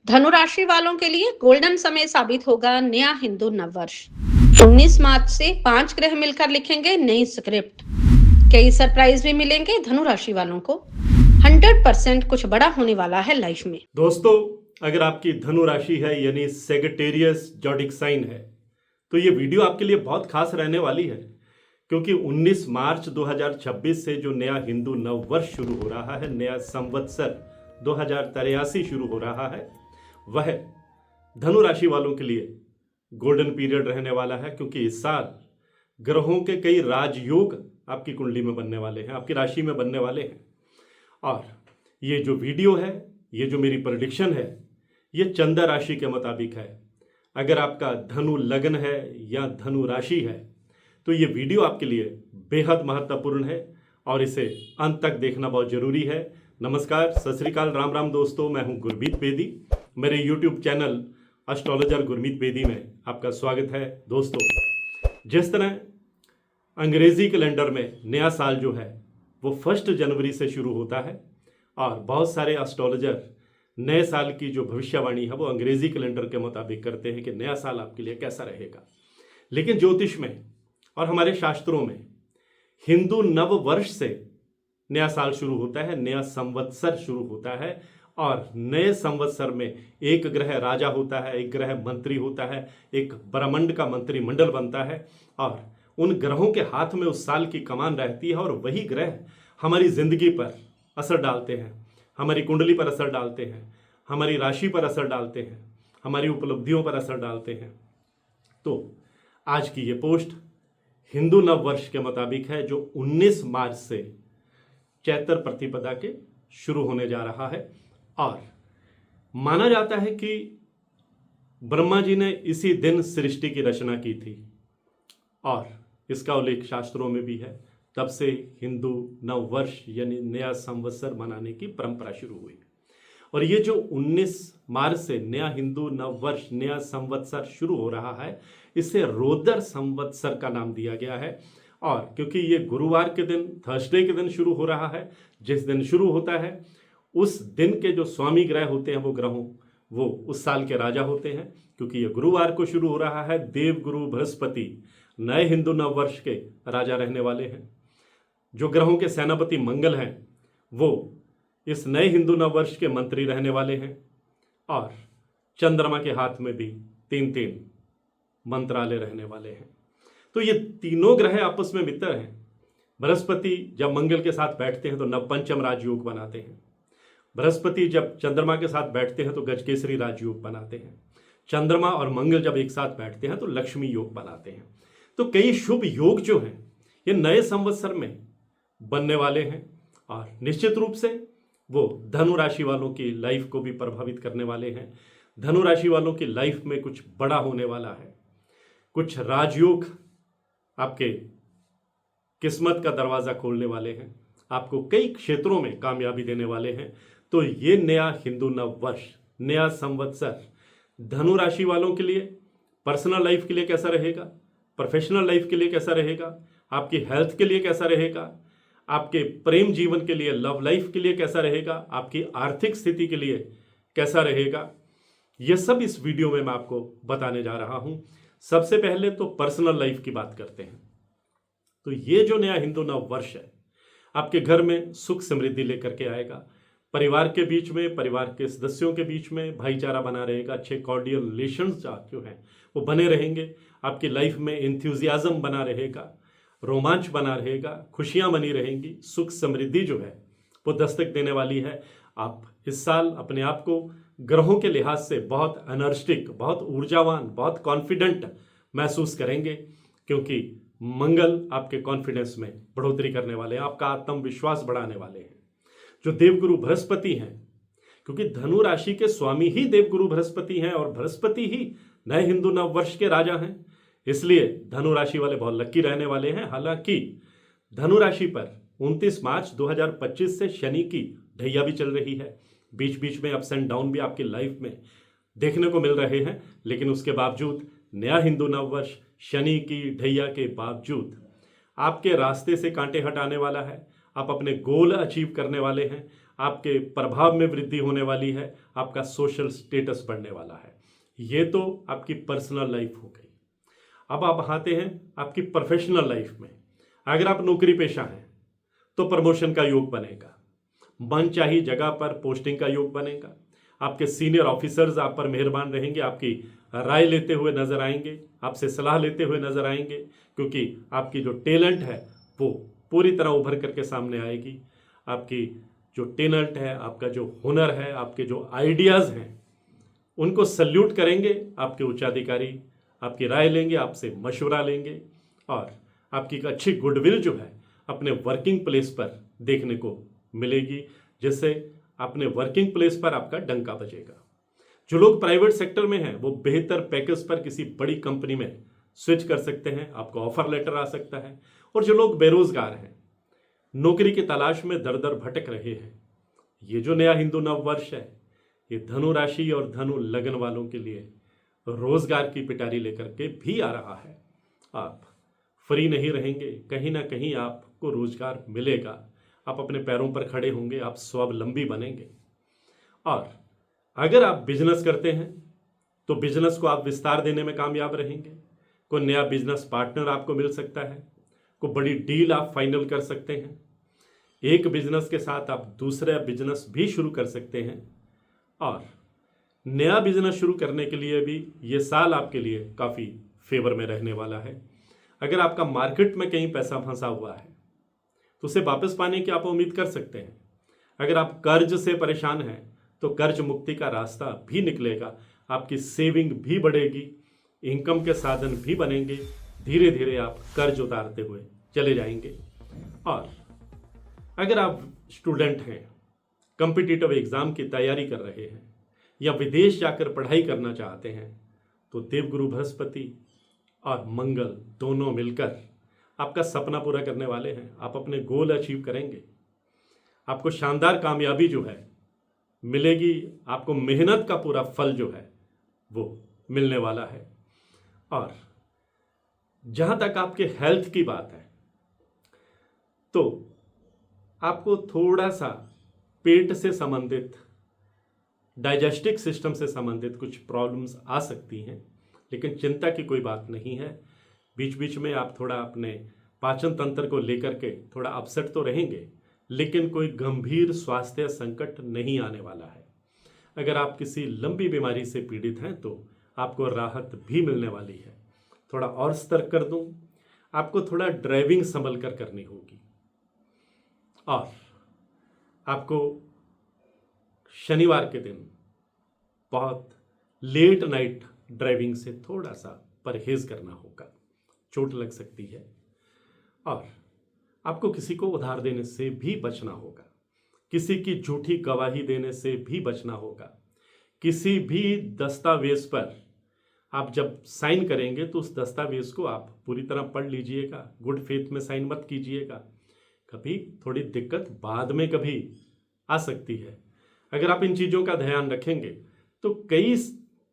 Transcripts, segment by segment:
धनु राशि वालों के लिए गोल्डन समय साबित होगा नया हिंदू नववर्ष। 19 मार्च से 5 ग्रह मिलकर लिखेंगे नई स्क्रिप्ट। कई सरप्राइज भी मिलेंगे धनु राशि वालों को। 100% कुछ बड़ा होने वाला है लाइफ में। दोस्तों, अगर आपकी धनु राशि है यानी सेगिटेरियस जॉडिक साइन है तो ये वीडियो आपके लिए बहुत खास रहने वाली है, क्योंकि 19 मार्च 2026 से जो नया हिंदू नववर्ष शुरू हो रहा है, नया संवत्सर 2083 शुरू हो रहा है, वह धनु राशि वालों के लिए गोल्डन पीरियड रहने वाला है। क्योंकि इस साल ग्रहों के कई राजयोग आपकी कुंडली में बनने वाले हैं, आपकी राशि में बनने वाले हैं। और ये जो वीडियो है, ये जो मेरी प्रेडिक्शन है, ये चंद्र राशि के मुताबिक है। अगर आपका धनु लग्न है या धनु राशि है तो ये वीडियो आपके लिए बेहद महत्वपूर्ण है और इसे अंत तक देखना बहुत जरूरी है। नमस्कार, सत श्री अकाल, राम राम दोस्तों, मैं हूं गुरमीत बेदी। मेरे YouTube channel astrologer Gurmeet Bedi में आपका स्वागत है। दोस्तों, जिस तरह अंग्रेजी कैलेंडर में नया साल जो है वो 1 जनवरी से शुरू होता है और बहुत सारे एस्ट्रोलॉजर नए साल की जो भविष्यवाणी है वो अंग्रेजी कैलेंडर के मुताबिक करते हैं कि नया साल आपके लिए कैसा रहेगा। लेकिन ज्योतिष में और हमारे शास्त्रों में हिंदू नव वर्ष से नया साल शुरू होता है, नया संवत्सर शुरू होता है। और नए संवत्सर में एक ग्रह राजा होता है, एक ग्रह मंत्री होता है, एक ब्रह्मांड का मंत्रिमंडल बनता है और उन ग्रहों के हाथ में उस साल की कमान रहती है और वही ग्रह हमारी जिंदगी पर असर डालते हैं, हमारी कुंडली पर असर डालते हैं, हमारी राशि पर असर डालते हैं, हमारी उपलब्धियों पर असर डालते हैं। तो आज की ये पोस्ट हिंदू नव वर्ष के मुताबिक है, जो 19 मार्च से चैत्र प्रतिपदा के शुरू होने जा रहा है। और माना जाता है कि ब्रह्मा जी ने इसी दिन सृष्टि की रचना की थी और इसका उल्लेख शास्त्रों में भी है। तब से हिंदू नव वर्ष यानी नया संवत्सर मनाने की परंपरा शुरू हुई। और ये जो 19 मार्च से नया हिंदू नव वर्ष, नया संवत्सर शुरू हो रहा है, इसे रोदर संवत्सर का नाम दिया गया है। और क्योंकि ये गुरुवार के दिन, थर्सडे के दिन शुरू हो रहा है, जिस दिन शुरू होता है उस दिन के जो स्वामी ग्रह होते हैं वो उस साल के राजा होते हैं। क्योंकि ये गुरुवार को शुरू हो रहा है, देव गुरु बृहस्पति नए हिंदू नव वर्ष के राजा रहने वाले हैं। जो ग्रहों के सेनापति मंगल हैं वो इस नए हिंदू नव वर्ष के मंत्री रहने वाले हैं। और चंद्रमा के हाथ में भी 3 मंत्रालय रहने वाले हैं। तो ये तीनों ग्रह आपस में मित्र हैं। बृहस्पति जब मंगल के साथ बैठते हैं तो नवपंचम राजयोग बनाते हैं। बृहस्पति जब चंद्रमा के साथ बैठते हैं तो गजकेसरी राजयोग बनाते हैं। चंद्रमा और मंगल जब एक साथ बैठते हैं तो लक्ष्मी योग बनाते हैं। तो कई शुभ योग जो हैं ये नए संवत्सर में बनने वाले हैं और निश्चित रूप से वो धनु राशि वालों की लाइफ को भी प्रभावित करने वाले हैं। धनु राशि वालों की लाइफ में कुछ बड़ा होने वाला है, कुछ राजयोग आपके किस्मत का दरवाजा खोलने वाले हैं, आपको कई क्षेत्रों में कामयाबी देने वाले हैं। तो ये नया हिंदू नव वर्ष, नया संवत्सर धनु राशि वालों के लिए पर्सनल लाइफ के लिए कैसा रहेगा, प्रोफेशनल लाइफ के लिए कैसा रहेगा, आपकी हेल्थ के लिए कैसा रहेगा, आपके प्रेम जीवन के लिए, लव लाइफ के लिए कैसा रहेगा, आपकी आर्थिक स्थिति के लिए कैसा रहेगा, यह सब इस वीडियो में मैं आपको बताने जा रहा हूं। सबसे पहले तो पर्सनल लाइफ की बात करते हैं। तो ये जो नया हिंदू नव वर्ष है आपके घर में सुख समृद्धि लेकर के आएगा। परिवार के बीच में, परिवार के सदस्यों के बीच में भाईचारा बना रहेगा, अच्छे कॉर्डियल रिलेशंस जो हैं वो बने रहेंगे। आपकी लाइफ में इंथ्यूजियाज्म बना रहेगा, रोमांच बना रहेगा, खुशियां बनी रहेंगी, सुख समृद्धि जो है वो दस्तक देने वाली है। आप इस साल अपने आप को ग्रहों के लिहाज से बहुत एनर्जेटिक, बहुत ऊर्जावान, बहुत कॉन्फिडेंट महसूस करेंगे, क्योंकि मंगल आपके कॉन्फिडेंस में बढ़ोतरी करने वाले हैं, आपका आत्मविश्वास बढ़ाने वाले हैं। जो देवगुरु बृहस्पति हैं, क्योंकि धनु राशि के स्वामी ही देवगुरु बृहस्पति हैं और बृहस्पति ही नए हिंदू नव वर्ष के राजा हैं, इसलिए धनु राशि वाले बहुत लकी रहने वाले हैं। हालांकि धनु राशि पर 29 मार्च 2025 से शनि की ढैया भी चल रही है। बीच बीच में अप्स एंड डाउन भी आपकी लाइफ में देखने को मिल रहे हैं, लेकिन उसके बावजूद नया हिंदू नव वर्ष शनि की ढैया के बावजूद आपके रास्ते से कांटे हटाने वाला है। आप अपने गोल अचीव करने वाले हैं, आपके प्रभाव में वृद्धि होने वाली है, आपका सोशल स्टेटस बढ़ने वाला है। ये तो आपकी पर्सनल लाइफ हो गई। अब आप आते हैं आपकी प्रोफेशनल लाइफ में। अगर आप नौकरी पेशा हैं तो प्रमोशन का योग बनेगा, मनचाही जगह पर पोस्टिंग का योग बनेगा, आपके सीनियर ऑफिसर्स आप पर मेहरबान रहेंगे, आपकी राय लेते हुए नजर आएंगे, आपसे सलाह लेते हुए नजर आएंगे, क्योंकि आपकी जो टैलेंट है वो पूरी तरह उभर करके सामने आएगी। आपकी जो टैलेंट है, आपका जो हुनर है, आपके जो आइडियाज़ हैं, उनको सल्यूट करेंगे आपके उच्चाधिकारी, आपकी राय लेंगे, आपसे मशवरा लेंगे और आपकी एक अच्छी गुडविल जो है अपने वर्किंग प्लेस पर देखने को मिलेगी, जिससे अपने वर्किंग प्लेस पर आपका डंका बजेगा। जो लोग प्राइवेट सेक्टर में हैं वो बेहतर पैकेज पर किसी बड़ी कंपनी में स्विच कर सकते हैं, आपको ऑफर लेटर आ सकता है। और जो लोग बेरोजगार हैं, नौकरी की तलाश में दर दर भटक रहे हैं, ये जो नया हिंदू नववर्ष है ये धनु राशि और धनु लगन वालों के लिए रोजगार की पिटारी लेकर के भी आ रहा है। आप फ्री नहीं रहेंगे, कहीं ना कहीं आपको रोजगार मिलेगा, आप अपने पैरों पर खड़े होंगे, आप स्वावलंबी बनेंगे। और अगर आप बिजनेस करते हैं तो बिजनेस को आप विस्तार देने में कामयाब रहेंगे। कोई नया बिजनेस पार्टनर आपको मिल सकता है, कोई बड़ी डील आप फाइनल कर सकते हैं, एक बिजनेस के साथ आप दूसरा बिजनेस भी शुरू कर सकते हैं। और नया बिजनेस शुरू करने के लिए भी ये साल आपके लिए काफ़ी फेवर में रहने वाला है। अगर आपका मार्केट में कहीं पैसा फंसा हुआ है तो उसे वापस पाने की आप उम्मीद कर सकते हैं। अगर आप कर्ज से परेशान हैं तो कर्ज मुक्ति का रास्ता भी निकलेगा, आपकी सेविंग भी बढ़ेगी, इनकम के साधन भी बनेंगे, धीरे धीरे आप कर्ज उतारते हुए चले जाएंगे। और अगर आप स्टूडेंट हैं, कॉम्पिटिटिव एग्ज़ाम की तैयारी कर रहे हैं या विदेश जाकर पढ़ाई करना चाहते हैं तो देवगुरु बृहस्पति और मंगल दोनों मिलकर आपका सपना पूरा करने वाले हैं। आप अपने गोल अचीव करेंगे, आपको शानदार कामयाबी जो है मिलेगी, आपको मेहनत का पूरा फल जो है वो मिलने वाला है। और जहाँ तक आपके हेल्थ की बात है तो आपको थोड़ा सा पेट से संबंधित, डाइजेस्टिव सिस्टम से संबंधित कुछ प्रॉब्लम्स आ सकती हैं, लेकिन चिंता की कोई बात नहीं है। बीच बीच में आप थोड़ा अपने पाचन तंत्र को लेकर के थोड़ा अपसेट तो रहेंगे, लेकिन कोई गंभीर स्वास्थ्य संकट नहीं आने वाला है। अगर आप किसी लंबी बीमारी से पीड़ित हैं तो आपको राहत भी मिलने वाली है। थोड़ा और सतर्क कर दूं, आपको थोड़ा ड्राइविंग संभल कर करनी होगी और आपको शनिवार के दिन बहुत लेट नाइट ड्राइविंग से थोड़ा सा परहेज करना होगा, चोट लग सकती है। और आपको किसी को उधार देने से भी बचना होगा, किसी की झूठी गवाही देने से भी बचना होगा। किसी भी दस्तावेज पर आप जब साइन करेंगे तो उस दस्तावेज को आप पूरी तरह पढ़ लीजिएगा, गुड फेथ में साइन मत कीजिएगा, कभी थोड़ी दिक्कत बाद में कभी आ सकती है। अगर आप इन चीज़ों का ध्यान रखेंगे तो कई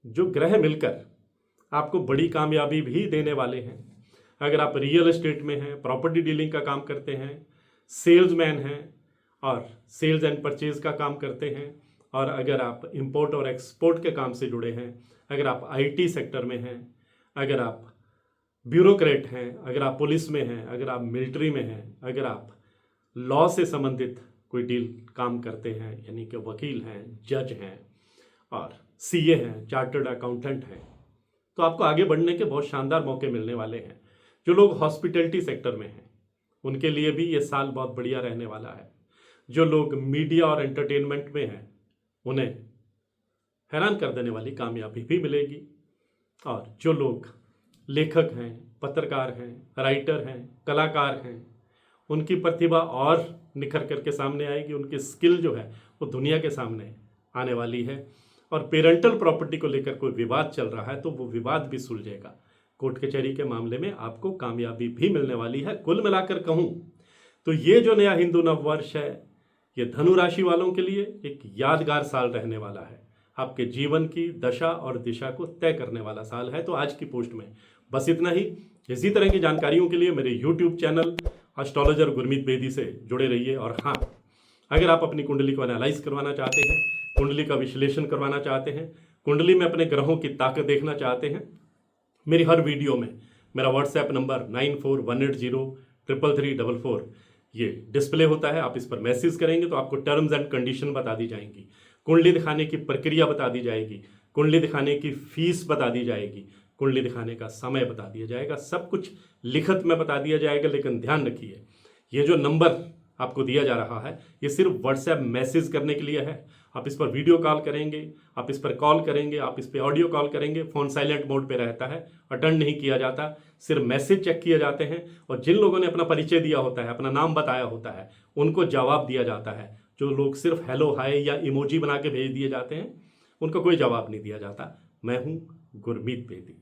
जो ग्रह मिलकर आपको बड़ी कामयाबी भी देने वाले हैं। अगर आप रियल एस्टेट में हैं, प्रॉपर्टी डीलिंग का काम करते हैं, सेल्समैन हैं और सेल्स एंड परचेज का काम करते हैं, और अगर आप इंपोर्ट और एक्सपोर्ट के काम से जुड़े हैं, अगर आप आईटी सेक्टर में हैं, अगर आप ब्यूरोक्रेट हैं, अगर आप पुलिस में हैं, अगर आप मिलिट्री में हैं, अगर आप लॉ से संबंधित कोई डील काम करते हैं, यानी कि वकील हैं, जज हैं और सीए हैं, चार्टर्ड अकाउंटेंट हैं, तो आपको आगे बढ़ने के बहुत शानदार मौके मिलने वाले हैं। जो लोग हॉस्पिटैलिटी सेक्टर में हैं उनके लिए भी ये साल बहुत बढ़िया रहने वाला है। जो लोग मीडिया और एंटरटेनमेंट में हैं उन्हें हैरान कर देने वाली कामयाबी भी मिलेगी। और जो लोग लेखक हैं, पत्रकार हैं, राइटर हैं, कलाकार हैं, उनकी प्रतिभा और निखर करके सामने आएगी, उनकी स्किल जो है वो दुनिया के सामने आने वाली है। और पेरेंटल प्रॉपर्टी को लेकर कोई विवाद चल रहा है तो वो विवाद भी सुलझेगा। कोर्ट कचहरी के मामले में आपको कामयाबी भी मिलने वाली है। कुल मिलाकर कहूँ तो ये जो नया हिंदू नववर्ष है ये धनु राशि वालों के लिए एक यादगार साल रहने वाला है। आपके जीवन की दशा और दिशा को तय करने वाला साल है। तो आज की पोस्ट में बस इतना ही। इसी तरह की जानकारियों के लिए मेरे YouTube channel astrologer Gurmeet Bedi से जुड़े रहिए। और हाँ, अगर आप अपनी कुंडली को एनालाइज करवाना चाहते हैं, कुंडली का विश्लेषण करवाना चाहते हैं, कुंडली में अपने ग्रहों की ताकत देखना चाहते हैं, मेरी हर वीडियो में मेरा व्हाट्सएप नंबर 9418033344 ये डिस्प्ले होता है। आप इस पर मैसेज करेंगे तो आपको टर्म्स एंड कंडीशन बता दी जाएंगी, कुंडली दिखाने की प्रक्रिया बता दी जाएगी, कुंडली दिखाने की फीस बता दी जाएगी, कुंडली दिखाने का समय बता दिया जाएगा, सब कुछ लिखित में बता दिया जाएगा। लेकिन ध्यान रखिए, ये जो नंबर आपको दिया जा रहा है ये सिर्फ व्हाट्सएप मैसेज करने के लिए है। आप इस पर वीडियो कॉल करेंगे, आप इस पर कॉल करेंगे, आप इस पर ऑडियो कॉल करेंगे, फ़ोन साइलेंट मोड पे रहता है, अटेंड नहीं किया जाता, सिर्फ मैसेज चेक किए जाते हैं। और जिन लोगों ने अपना परिचय दिया होता है, अपना नाम बताया होता है, उनको जवाब दिया जाता है। जो लोग सिर्फ हेलो हाय या इमोजी बना के भेज दिए जाते हैं, उनका कोई जवाब नहीं दिया जाता। मैं हूँ गुरमीत बेदी।